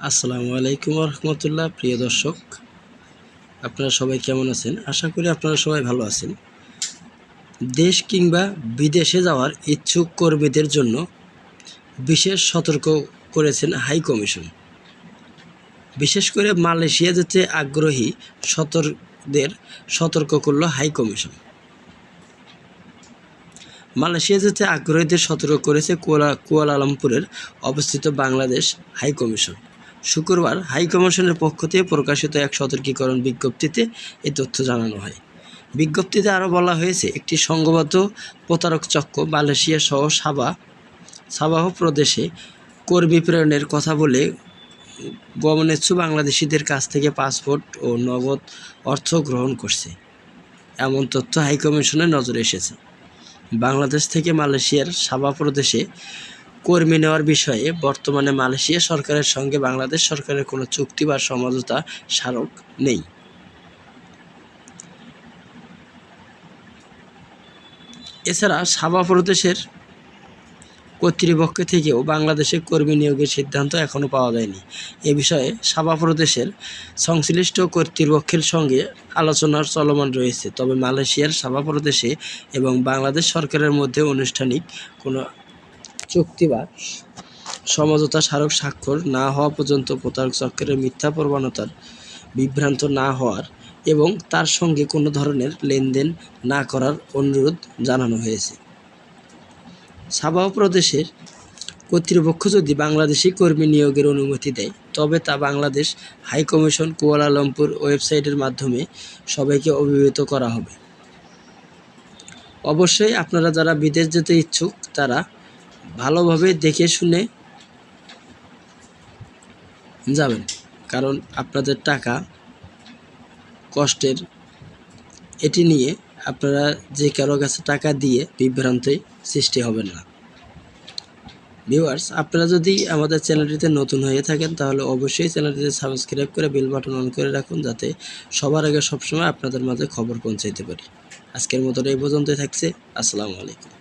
আসসালামু আলাইকুম রহমতুল্লাহ। প্রিয় দর্শক, আপনারা সবাই কেমন আছেন? আশা করি আপনারা সবাই ভালো আছেন। দেশ কিংবা বিদেশে যাওয়ার ইচ্ছুক কর্মীদের জন্য বিশেষ সতর্ক করেছেন হাই কমিশন। বিশেষ করে মালয়েশিয়া যেতে আগ্রহী সতর্ক করল হাই কমিশন। মালয়েশিয়া যেতে আগ্রহীদের সতর্ক করেছে কুয়ালালামপুরের অবস্থিত বাংলাদেশ হাই কমিশন। শুক্রবার হাই কমিশনের পক্ষ থেকে প্রকাশিত এক সতর্কীকরণ বিজ্ঞপ্তিতে এই তথ্য জানানো হয়। বিজ্ঞপ্তিতে আরও বলা হয়েছে, একটি সংঘবদ্ধ প্রতারক চক্র মালয়েশিয়া সহ সাবাহ প্রদেশে কর্মী প্রেরণের কথা বলে গমনেচ্ছু বাংলাদেশিদের কাছ থেকে পাসপোর্ট ও নগদ অর্থ গ্রহণ করছে, এমন তথ্য হাইকমিশনের নজরে এসেছে। বাংলাদেশ থেকে মালয়েশিয়ার সাবাহ প্রদেশে কর্মী নেওয়ার বিষয়ে বর্তমানে মালয়েশিয়া সরকারের সঙ্গে বাংলাদেশ সরকারের কোনো চুক্তি বা সমঝোতা স্মারক নেই। এছাড়া সাবাহ প্রদেশের কর্তৃপক্ষ থেকেও বাংলাদেশে কর্মী নিয়োগের সিদ্ধান্ত এখনও পাওয়া যায়নি। এ বিষয়ে সাবাহ প্রদেশের সংশ্লিষ্ট কর্তৃপক্ষের সঙ্গে আলোচনা চলমান রয়েছে। তবে মালয়েশিয়ার সাবাহ প্রদেশে এবং বাংলাদেশ সরকারের মধ্যে আনুষ্ঠানিক কোনো চুক্তি বা সমঝোতা স্মারক স্বাক্ষর না হওয়া পর্যন্ত প্রতারক চক্রের মিথ্যা প্রবণতার বিভ্রান্ত না হওয়ার এবং তার সঙ্গে কোনো ধরনের লেনদেন না করার অনুরোধ জানানো হয়েছে। সাবাহ প্রদেশের কর্তৃপক্ষ যদি বাংলাদেশি কর্মী নিয়োগের অনুমতি দেয়, তবে তা বাংলাদেশ হাই কমিশন কুয়ালালামপুর ওয়েবসাইটের মাধ্যমে সবাইকে অবহিত করা হবে। অবশ্যই আপনারা যারা বিদেশ যেতে ইচ্ছুক তারা ভালোভাবে দেখে শুনে যাবেন, কারণ আপনাদের টাকা কষ্টের, এটি নিয়ে আপনারা যে কারো কাছে টাকা দিয়ে বিভ্রান্তি সৃষ্টি হবেন না। ভিউয়ার্স, আপনারা যদি আমাদের চ্যানেলটিতে নতুন হয়ে থাকেন তাহলে অবশ্যই চ্যানেলটিতে সাবস্ক্রাইব করে বেল বাটন অন করে রাখুন, যাতে সবার আগে সবসময় আপনাদের মাঝে খবর পৌঁছাইতে পারি। আজকের মতো এই পর্যন্তই থাকছে। আসসালামু আলাইকুম।